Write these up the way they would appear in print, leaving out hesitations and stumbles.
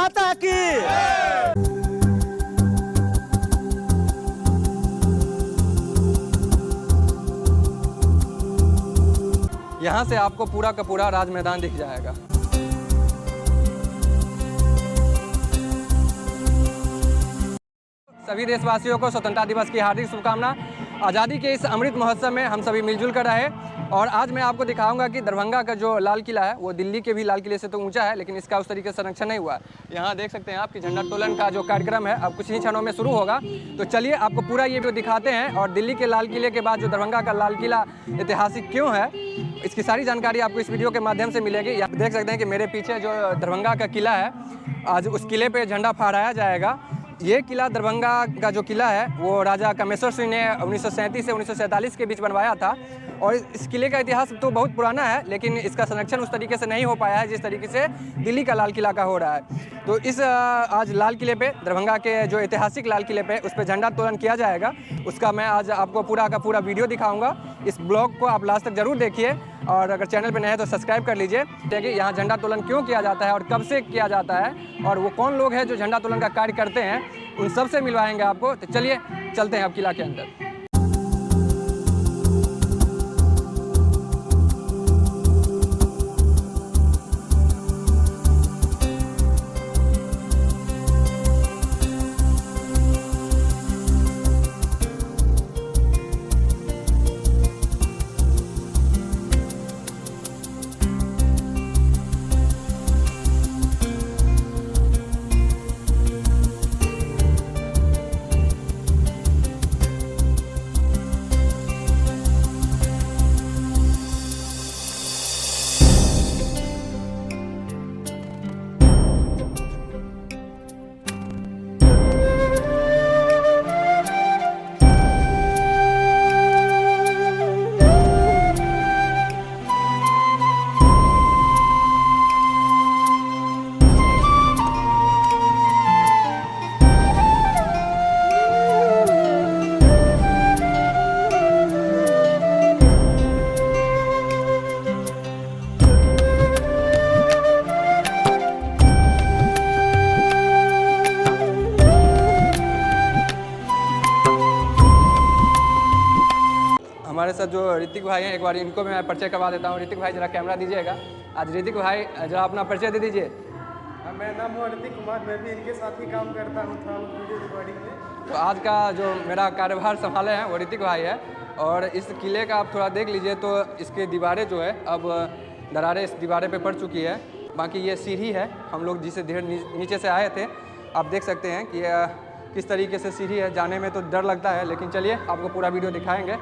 माता की। यहाँ से आपको पूरा का पूरा राज मैदान दिख जाएगा। सभी देशवासियों को स्वतंत्रता दिवस की हार्दिक शुभकामना। आज़ादी के इस अमृत महोत्सव में हम सभी मिलजुल कर रहे और आज मैं आपको दिखाऊंगा कि दरभंगा का जो लाल किला है वो दिल्ली के भी लाल किले से तो ऊंचा है, लेकिन इसका उस तरीके से संरक्षण नहीं हुआ है। यहाँ देख सकते हैं आप कि झंडोत्तोलन का जो कार्यक्रम है अब कुछ ही क्षणों में शुरू होगा। तो चलिए आपको पूरा ये वीडियो दिखाते हैं और दिल्ली के लाल किले के बाद जो दरभंगा का लाल किला ऐतिहासिक क्यों है, इसकी सारी जानकारी आपको इस वीडियो के माध्यम से मिलेगी। आप देख सकते हैं कि मेरे पीछे जो दरभंगा का किला है, आज उस किले पर झंडा फहराया जाएगा। ये किला दरभंगा का जो किला है वो राजा कामेश्वर सिंह ने 1937 से 1947 के बीच बनवाया था और इस किले का इतिहास तो बहुत पुराना है, लेकिन इसका संरक्षण उस तरीके से नहीं हो पाया है जिस तरीके से दिल्ली का लाल किला का हो रहा है। तो इस आज लाल किले पे, दरभंगा के जो ऐतिहासिक लाल किले पे, उस पर झंडोत्तोलन किया जाएगा। उसका मैं आज आपको पूरा का पूरा वीडियो दिखाऊंगा। इस ब्लॉग को आप लास्ट तक जरूर देखिए और अगर चैनल पर नए हैं तो सब्सक्राइब कर लीजिए। देखिए यहाँ झंडोत्तोलन क्यों किया जाता है और कब से किया जाता है और वो कौन लोग हैं जो झंडोत्तोलन का कार्य करते हैं, उन सब से मिलवाएंगे आपको। तो चलिए चलते हैं अब किला के अंदर। हमारे साथ जो ऋतिक भाई हैं, एक बार इनको मैं परिचय करवा देता हूँ। ऋतिक भाई जरा कैमरा दीजिएगा। आज ऋतिक भाई जरा अपना परिचय दे दीजिए। मेरा नाम है ऋतिक कुमार, मैं भी इनके साथ ही काम करता हूँ वीडियो रिकॉर्डिंग में। तो आज का जो मेरा कार्यभार संभाले हैं वो ऋतिक भाई है। और इस किले का आप थोड़ा देख लीजिए तो इसकी दीवारें जो है अब दरारें इस दीवारें पे पड़ चुकी है। बाकी ये सीढ़ी है, हम लोग जिसे ढेर नीचे से आए थे, आप देख सकते हैं कि किस तरीके से सीढ़ी है। जाने में तो डर लगता है, लेकिन चलिए आपको पूरा वीडियो दिखाएंगे।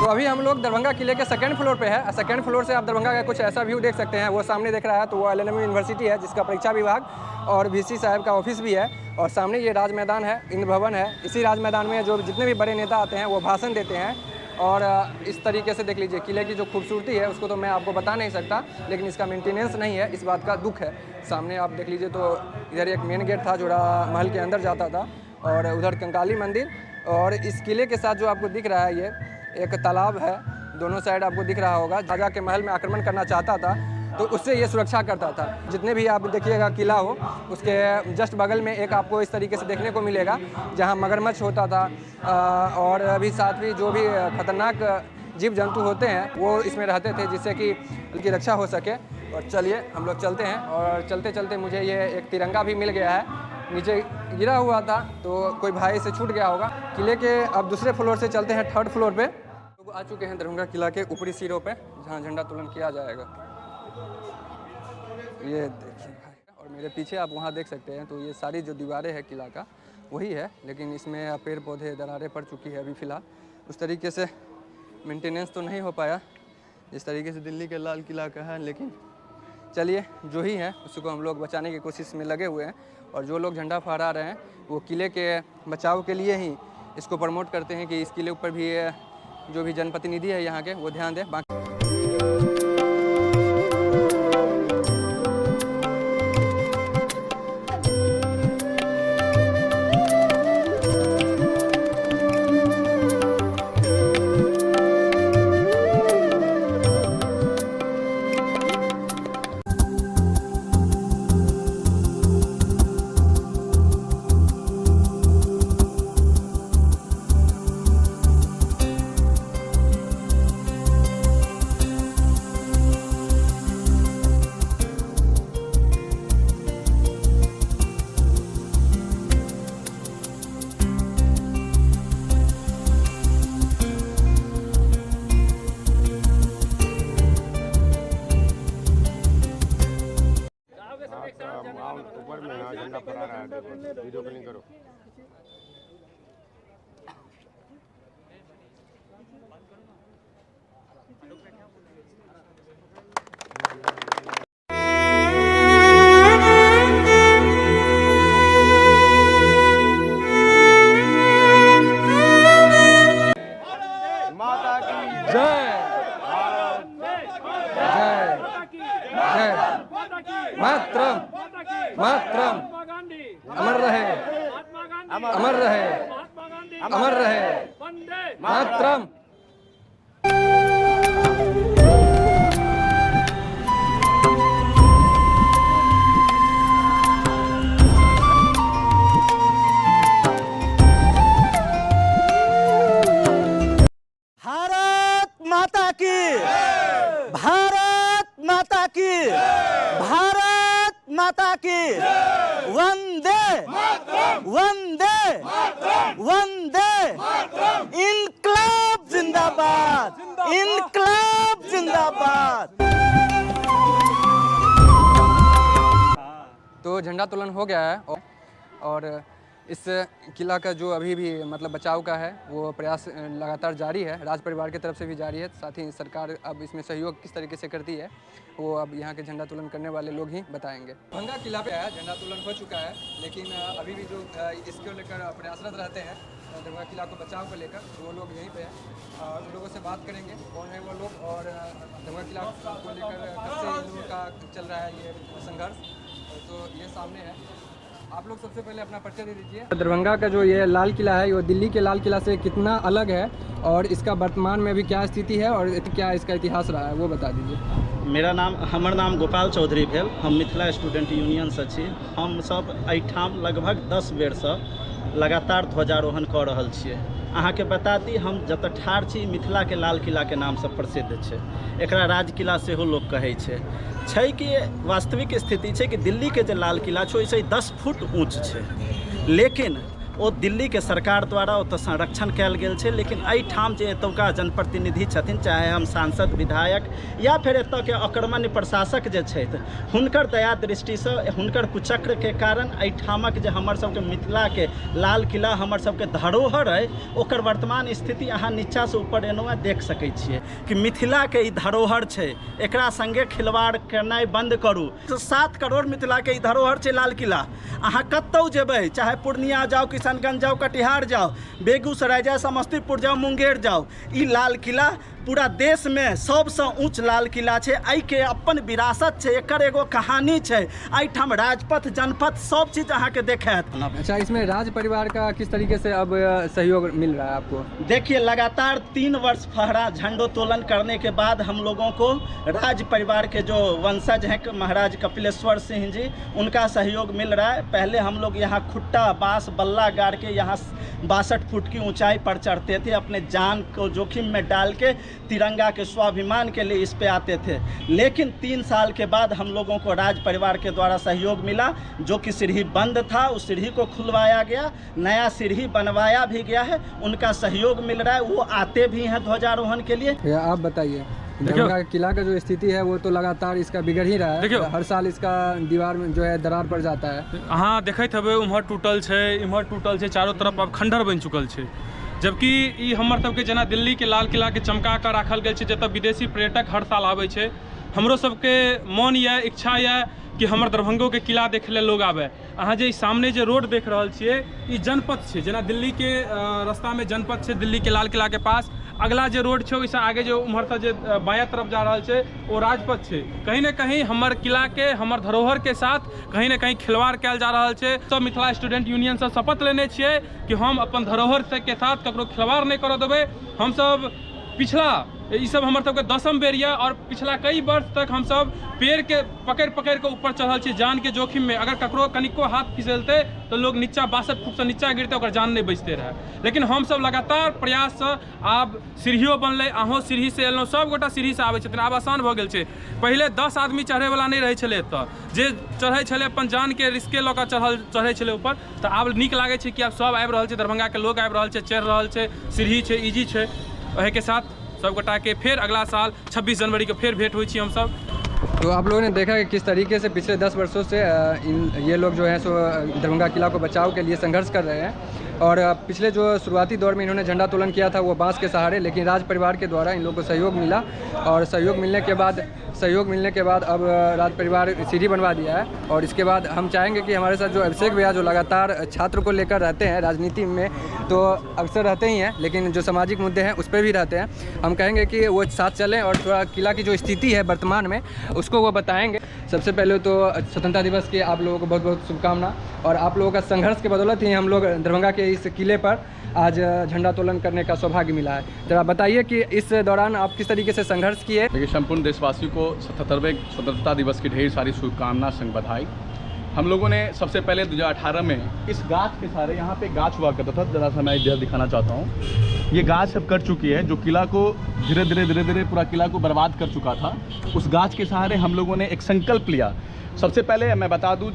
अभी हम लोग दरभंगा किले के सेकंड फ्लोर पे है। सेकंड फ्लोर से आप दरभंगा का कुछ ऐसा व्यू देख सकते हैं। वो सामने देख रहा है तो वो एलएनएम यूनिवर्सिटी है, जिसका परीक्षा विभाग और वीसी साहब का ऑफिस भी है। और सामने ये राज मैदान है, इंद्र भवन है। इसी राज मैदान में जो जितने भी बड़े नेता आते हैं वो भाषण देते हैं। और इस तरीके से देख लीजिए किले की जो खूबसूरती है उसको तो मैं आपको बता नहीं सकता, लेकिन इसका मेंटेनेंस नहीं है, इस बात का दुख है। सामने आप देख लीजिए तो इधर एक मेन गेट था जो महल के अंदर जाता था और उधर कंकाली मंदिर। और इस किले के साथ जो आपको दिख रहा है ये एक तालाब है, दोनों साइड आपको दिख रहा होगा। राजा के महल में आक्रमण करना चाहता था तो उससे ये सुरक्षा करता था। जितने भी आप देखिएगा किला हो, उसके जस्ट बगल में एक आपको इस तरीके से देखने को मिलेगा जहां मगरमच्छ होता था और अभी साथ ही जो भी खतरनाक जीव जंतु होते हैं वो इसमें रहते थे, जिससे कि उनकी रक्षा हो सके। और चलिए हम लोग चलते हैं। और चलते चलते मुझे ये एक तिरंगा भी मिल गया है, नीचे गिरा हुआ था तो कोई भाई से छूट गया होगा। किले के अब दूसरे फ्लोर से चलते हैं थर्ड फ्लोर पे। लोग आ चुके हैं दरभंगा किला के ऊपरी सिरों पे जहाँ झंडोत्तोलन किया जाएगा। ये देखिए और मेरे पीछे आप वहाँ देख सकते हैं तो ये सारी जो दीवारें हैं किला का वही है, लेकिन इसमें पेड़ पौधे दरारें पड़ चुकी है अभी फ़िलहाल। उस तरीके से मेंटेनेंस तो नहीं हो पाया जिस तरीके से दिल्ली के लाल किला का है, लेकिन चलिए जो ही है उसको हम लोग बचाने की कोशिश में लगे हुए हैं। और जो लोग झंडा फहरा रहे हैं वो किले के बचाव के लिए ही इसको प्रमोट करते हैं कि इस किले ऊपर भी जो भी जनप्रतिनिधि है यहाँ के वो ध्यान दें। बाकी ऊपर में झंडा फहरा रहा है, देखो वीडियो कॉलिंग करो। माता की जय जय जय मातरम मातरम अमर रहे अमर रहे अमर रहे मातरम। भारत माता की, भारत माता की, भारत माता की, वंदे वंदे वंदे, इनकलाब जिंदाबाद, इनकलाब जिंदाबाद। तो झंडा तोलन हो गया है और इस किला का जो अभी भी मतलब बचाव का है वो प्रयास लगातार जारी है, राज परिवार की तरफ से भी जारी है। साथ ही सरकार अब इसमें सहयोग किस तरीके से करती है वो अब यहाँ के झंडा तोलन करने वाले लोग ही बताएंगे। दरभंगा किला पे है, झंडा तोलन हो चुका है, लेकिन अभी भी जो इसको लेकर प्रयासरत रहते हैं दरभंगा किला को बचाव को लेकर वो लोग यहीं पे हैं। उन लोगों से बात करेंगे कौन है वो लोग और दरभंगा किला को लेकर कब से इन लोगों का चल रहा है ये संघर्ष। तो ये सामने है, आप लोग सबसे पहले अपना परिचय दे दीजिए। दरभंगा का जो ये लाल किला है वो दिल्ली के लाल किला से कितना अलग है और इसका वर्तमान में भी क्या स्थिति है और क्या इसका इतिहास रहा है वो बता दीजिए। हमर नाम गोपाल चौधरी भेल, हम मिथिला स्टूडेंट यूनियन से छी। हम सब एहिठाम लगभग 10 बेर से लगातार ध्वजारोहण कऽ रहल छियै। अहाँके बता दी हम जतऽ ठाढ़ छी मिथिला के लाल किला के नाम से प्रसिद्ध छै, एकरा राज किला सेहो लोग कहै छै कि वास्तविक स्थिति छै कि दिल्ली के जे लाल किला छै ओहिसँ 10 फुट ऊँच छै, लेकिन ओ दिल्ली के सरकार द्वारा ओतऽ संरक्षण कयल गेल छै। लेकिन एहिठाम जे एतुका जनप्रतिनिधि छथिन, चाहे हम सांसद विधायक या फिर एतऽ के अकर्मण्य प्रशासक जे छथि, हुनकर दया दृष्टिसँ हुनकर कुचक्र के कारण एहिठामक जे हमर सबके मिथिला के लाल किला हमर सबके धरोहर अइ ओकर वर्तमान स्थिति अहाँ नीचा से ऊपर एनहुँ देख सकै छियै कि मिथिला के ई धरोहर छै, एकरा संगे खिलवाड़ करनाइ बंद करू। 7 करोड़ मिथिला के ई धरोहर छै लाल किला। अहाँ कतौ जेबै, चाहे पूर्णिया जाओ, किशनगंज जाओ, कटिहार जाओ, बेगूसराय जाओ, समस्तीपुर जाओ, मुंगेर जाओ, ई लाल किला पूरा देश में सबसे ऊंच लाल किला छै। आई के अपन विरासत छै, एकर एगो कहानी छै। एहिठाम राजपथ जनपथ सब चीज अहाँ के देखात। अच्छा, इसमें राज परिवार का किस तरीके से अब सहयोग मिल रहा है आपको? देखिए, लगातार 3 वर्ष फहरा झंडोत्तोलन करने के बाद हम लोगों को राज परिवार के जो वंशज हैं महाराज कपिलेश्वर सिंह जी, उनका सहयोग मिल रहा है। पहले हम लोग यहाँ खुट्टा बांस बल्ला गाड़ के यहाँ 62 फुट की ऊंचाई पर चढ़ते थे, अपने जान को जोखिम में डाल के तिरंगा के स्वाभिमान के लिए इस पे आते थे। लेकिन 3 साल के बाद हम लोगों को राज परिवार के द्वारा सहयोग मिला, जो कि सीढ़ी बंद था उस सीढ़ी को खुलवाया गया, नया सीढ़ी बनवाया भी गया है, उनका सहयोग मिल रहा है। वो आते भी हैं ध्वजारोहण के लिए। आप बताइए, दरभंगा किला का जो स्थिति है वो तो लगातार इसका बिगड़ ही रहा है। हर साल इसका दीवार में जो है दरार पड़ जाता है। हाँ, देखते हबे उम्हर टूटल छै, इम्हर टूटल छै, चारों तरफ अब खंडर बन चुकल छै। जबकि ई हमर सबके जेना दिल्ली के लाल किला के चमका कऽ राखल गेल छै, जतऽ विदेशी पर्यटक हर साल आबै छै। हमरो सबके मन यऽ, इच्छा यऽ कि हमर दरभंगो के किला देखे ले लोग आवे। अहाँ जे सामने जे रोड देख रहल छियै, ई जनपथ छै, जेना दिल्ली के रास्ता में जनपथ छै, दिल्ली के लाल किला के पास। अगला जो रोड छै, ओइसे आगे जो उम्हर से बायां तरफ जा रहल छै, वो राजपथ छै। कहीं ना कहीं हमर किला के, हमर धरोहर के साथ कहीं ना कहीं खिलवाड़ कैल जा रहल छै। सब मिथिला स्टूडेंट यूनियन से शपथ लेने छियै कि हम अपन धरोहर के साथ ककरो खिलवाड़ नहीं करऽ देबै। हम सब पिछला ई सब हमर सबके 10म बेर यऽ, और पिछला कई वर्ष तक हम सब पेड़ के पकड़ के ऊपर चढ़ल छी, जान के जोखिम में। अगर ककरो कनिको हाथ फिसलते तो लोग नीचा 62 फुट से नीचा गिरते, ओकर जान नहीं बचते रहे। लेकिन हम सब लगातार प्रयास से आब सीढ़ियो बनलै, अहों सीढ़ी से एलहुँ, सब गोटा सीढ़ी से आबै छथिन, आब आसान भऽ गेल छै। पहिले 10 आदमी चढ़े वाला नहीं रहै छलै एतऽ, जे चढ़ै छलै अपन जान के रिस्के लऽ कऽ चढ़ै छलै ऊपर। तऽ आब नीक लागै छै कि आब सब आबि रहल छै, दरभंगा के लोग आबि रहल छै, चढ़ि रहल छै, सीढ़ी छै, इजी छै। ओहे के साथ सब गोटा के फिर अगला साल 26 जनवरी को फिर भेंट हुई थी हम सब। तो आप लोगों ने देखा कि किस तरीके से पिछले 10 वर्षों से ये लोग जो है सो दरभंगा किला को बचाव के लिए संघर्ष कर रहे हैं। और पिछले जो शुरुआती दौर में इन्होंने झंडा तोलन किया था वो बांस के सहारे, लेकिन राज परिवार के द्वारा इन लोगों को सहयोग मिला, और सहयोग मिलने के बाद अब राज परिवार सीढ़ी बनवा दिया है। और इसके बाद हम चाहेंगे कि हमारे साथ जो अभिषेक भैया, जो लगातार छात्र को लेकर रहते हैं राजनीति में, तो अक्सर रहते ही हैं, लेकिन जो सामाजिक मुद्दे हैं उस पर भी रहते हैं, हम कहेंगे कि वो साथ चलें और थोड़ा किला की जो स्थिति है वर्तमान में उसको वो बताएंगे। सबसे पहले तो स्वतंत्रता दिवस की आप लोगों को बहुत बहुत शुभकामना। और आप लोगों का संघर्ष के बदौलत ही हम लोग दरभंगा के इस किले पर आज झंडा तोलन करने का सौभाग्य मिला है। जरा बताइए कि इस दौरान आप किस तरीके से संघर्ष किए। देखिए, संपूर्ण देशवासियों को 77वें स्वतंत्रता दिवस की ढेर सारी शुभकामना संग बधाई। हम लोगों ने सबसे पहले 2018 में इस गाछ के सारे, यहाँ पे गाछ हुआ करता था, जरा सा मैं इधर दिखाना चाहता हूँ। ये गाछ सब कट चुकी है, जो किला को धीरे धीरे पूरा किला को बर्बाद कर चुका था। उस गाछ के सहारे हम लोगों ने एक संकल्प लिया। सबसे पहले मैं बता दूं,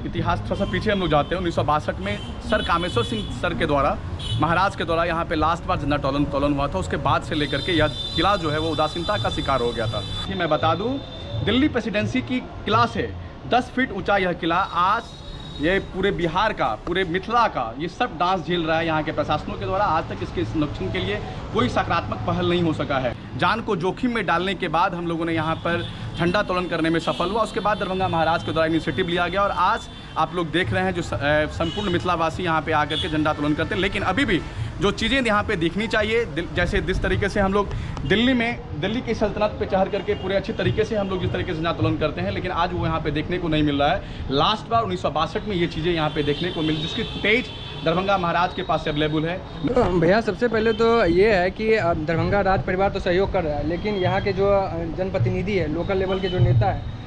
इतिहास थोड़ा सा पीछे हम लोग जाते हैं। 1962 में सर कामेश्वर सिंह सर के द्वारा, महाराज के द्वारा यहाँ पे लास्ट बार झंडा तोलन हुआ था। उसके बाद से लेकर के यह किला जो है वो उदासीनता का शिकार हो गया था। कि मैं बता दूं, दिल्ली प्रेसिडेंसी की किला से 10 फीट ऊंचा यह किला आज ये पूरे बिहार का, पूरे मिथिला का ये सब डांस झेल रहा है। यहाँ के प्रशासनों के द्वारा आज तक इसके संरक्षण के लिए कोई सकारात्मक पहल नहीं हो सका है। जान को जोखिम में डालने के बाद हम लोगों ने यहाँ पर झंडा तोलन करने में सफल हुआ। उसके बाद दरभंगा महाराज के द्वारा इनिशिएटिव लिया गया, और आज आप लोग देख रहे हैं जो संपूर्ण मिथिलावासी यहाँ पे आकर के झंडा तोलन करते हैं। लेकिन अभी भी जो चीज़ें यहाँ पे दिखनी चाहिए, जैसे जिस तरीके से हम लोग दिल्ली की सल्तनत पे चढ़ करके पूरे अच्छे तरीके से हम लोग जिस तरीके से झंडा तोलन करते हैं, लेकिन आज वो यहाँ पे देखने को नहीं मिल रहा है। लास्ट बार 1962 में ये चीज़ें यहाँ पे देखने को मिली, जिसकी फुटेज दरभंगा महाराज के पास अवेलेबल है। भैया, सबसे पहले तो ये है कि दरभंगा राज परिवार तो सहयोग कर रहा है, लेकिन यहाँ के जो जनप्रतिनिधि है, लोकल लेवल के जो नेता है,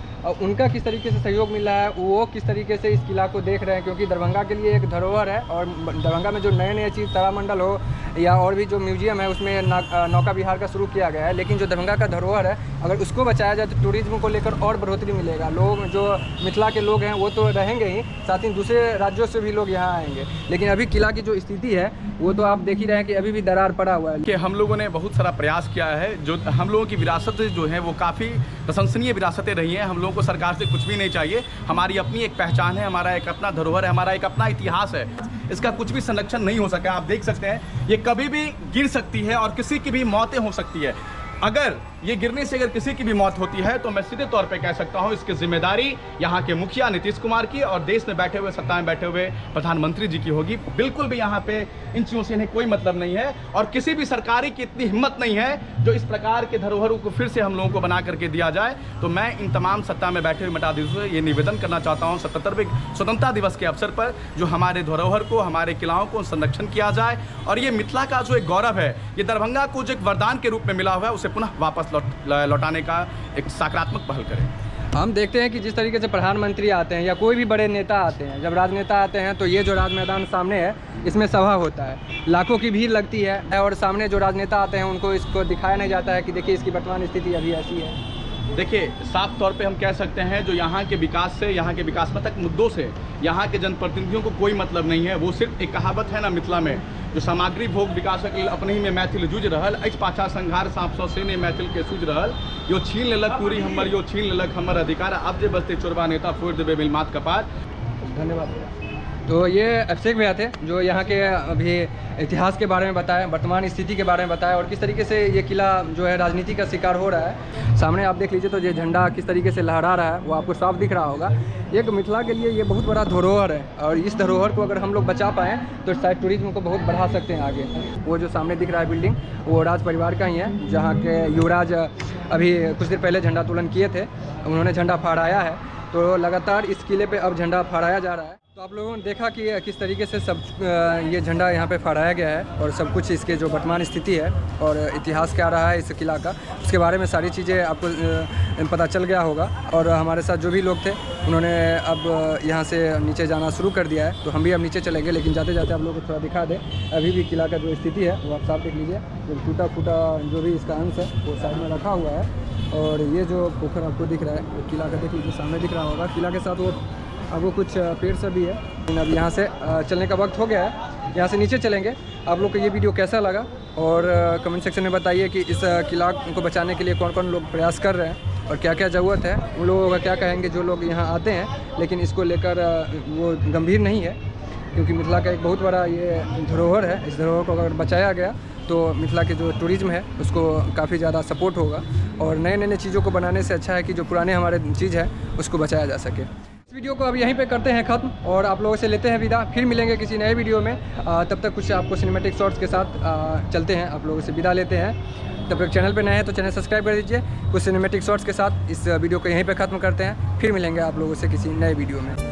उनका किस तरीके से सहयोग मिला है, वो किस तरीके से इस किला को देख रहे हैं। क्योंकि दरभंगा के लिए एक धरोहर है, और दरभंगा में जो नए चीज़ तारामंडल हो या और भी जो म्यूजियम है, उसमें नौका विहार का शुरू किया गया है। लेकिन जो दरभंगा का धरोहर है, अगर उसको बचाया जाए तो टूरिज्म को लेकर और बढ़ोतरी मिलेगा। लोग जो मिथिला के लोग हैं वो तो रहेंगे ही, साथ ही दूसरे राज्यों से भी लोग यहाँ आएंगे। लेकिन अभी किला की जो स्थिति है वो तो आप देख ही रहे हैं कि अभी भी दरार पड़ा हुआ है। कि हम लोगों ने बहुत सारा प्रयास किया है। जो हम लोगों की विरासत जो है वो काफ़ी प्रशंसनीय विरासतें रही हैं। हम लोगों को सरकार से कुछ भी नहीं चाहिए। हमारी अपनी एक पहचान है, हमारा एक अपना धरोहर है, हमारा एक अपना इतिहास है। इसका कुछ भी संरक्षण नहीं हो सका। आप देख सकते हैं ये कभी भी गिर सकती है और किसी की भी मौतें हो सकती है। अगर ये गिरने से अगर किसी की भी मौत होती है तो मैं सीधे तौर पे कह सकता हूँ इसकी जिम्मेदारी यहाँ के मुखिया नीतीश कुमार की और देश में बैठे हुए, सत्ता में बैठे हुए प्रधानमंत्री जी की होगी। बिल्कुल भी यहाँ पे इन चीज़ों से इन्हें कोई मतलब नहीं है, और किसी भी सरकारी की इतनी हिम्मत नहीं है जो इस प्रकार के धरोहरों को फिर से हम लोगों को बना करके दिया जाए। तो मैं इन तमाम सत्ता में बैठे हुए मठाधीशों से ये निवेदन करना चाहता हूँ 77वें स्वतंत्रता दिवस के अवसर पर जो हमारे धरोहर को, हमारे किलाओं को संरक्षण किया जाए, और ये मिथिला का जो एक गौरव है, ये दरभंगा को जो एक वरदान के रूप में मिला हुआ है, उसे पुनः वापस लौटाने का एक सकारात्मक पहल करें। हम देखते हैं कि जिस तरीके से प्रधानमंत्री आते हैं या कोई भी बड़े नेता आते हैं, जब राजनेता आते हैं तो ये जो राज मैदान सामने है इसमें सभा होता है, लाखों की भीड़ लगती है, और सामने जो राजनेता आते हैं उनको इसको दिखाया नहीं जाता है कि देखिए इसकी वर्तमान स्थिति अभी ऐसी है। देखिए, साफ तौर पे हम कह सकते हैं जो यहाँ के विकास से, यहाँ के विकासात्मक मुद्दों से यहाँ के जनप्रतिनिधियों को कोई मतलब नहीं है। वो सिर्फ एक कहावत है ना मिथिला में, जो सामग्री भोग विकासक लेल अपने ही में मैथिल जूझ रहल अछि, पाछा संघार सांप सौ सेने मैथिल के सूझ रहल, यो छीन लेलक पूरी हमर, यो छीन लेलक हमर अधिकार, अब जे बचते चोरबा नेता फोड़ देबे मिल मात कपार। धन्यवाद। तो ये अभिषेक भैया थे जो यहाँ के अभी इतिहास के बारे में बताया, वर्तमान स्थिति के बारे में बताया और किस तरीके से ये किला जो है राजनीति का शिकार हो रहा है। सामने आप देख लीजिए तो ये झंडा किस तरीके से लहरा रहा है वो आपको साफ दिख रहा होगा। एक मिथिला के लिए ये बहुत बड़ा धरोहर है और इस धरोहर को अगर हम लोग बचा पाएँ तो शायद टूरिज्म को बहुत बढ़ा सकते हैं आगे। वो जो सामने दिख रहा है बिल्डिंग वो राज परिवार का ही है, जहाँ के युवराज अभी कुछ देर पहले झंडा तोलन किए थे, उन्होंने झंडा फहराया है। तो लगातार इस किले पे अब झंडा फहराया जा रहा है। तो आप लोगों ने देखा कि किस तरीके से सब ये झंडा यहाँ पे फहराया गया है और सब कुछ इसके जो वर्तमान स्थिति है और इतिहास क्या रहा है इस किला का, उसके बारे में सारी चीज़ें आपको पता चल गया होगा। और हमारे साथ जो भी लोग थे उन्होंने अब यहाँ से नीचे जाना शुरू कर दिया है, तो हम भी अब नीचे चलेंगे। लेकिन जाते जाते आप लोगों को थोड़ा दिखा दें, अभी भी किला का जो स्थिति है वो आप साफ देख लीजिए। जो टूटा फूटा जो भी इसका अंश है वो साइड में रखा हुआ है। और ये जो पोखर आपको दिख रहा है किला का देख लीजिए, सामने दिख रहा होगा। किला के साथ वो अब वो कुछ पेड़ सब भी है। लेकिन अब यहाँ से चलने का वक्त हो गया है, यहाँ से नीचे चलेंगे। आप लोग को ये वीडियो कैसा लगा और कमेंट सेक्शन में बताइए कि इस किला को बचाने के लिए कौन कौन लोग प्रयास कर रहे हैं और क्या क्या ज़रूरत है। उन लोगों का क्या कहेंगे जो लोग यहाँ आते हैं लेकिन इसको लेकर वो गंभीर नहीं है, क्योंकि मिथिला का एक बहुत बड़ा ये धरोहर है। इस धरोहर को अगर बचाया गया तो मिथिला के जो टूरिज़्म है उसको काफ़ी ज़्यादा सपोर्ट होगा और नए नए चीज़ों को बनाने से अच्छा है कि जो पुराने हमारे चीज़ है उसको बचाया जा सके। इस वीडियो को अब यहीं पे करते हैं ख़त्म और आप लोगों से लेते हैं विदा। फिर मिलेंगे किसी नए वीडियो में। तब तक कुछ आपको सिनेमैटिक शॉट्स के साथ चलते हैं, आप लोगों से विदा लेते हैं। तब तक चैनल पे नए हैं तो चैनल सब्सक्राइब कर दीजिए। कुछ सिनेमैटिक शॉट्स के साथ इस वीडियो को यहीं पे ख़त्म करते हैं। फिर मिलेंगे आप लोगों से किसी नए वीडियो में।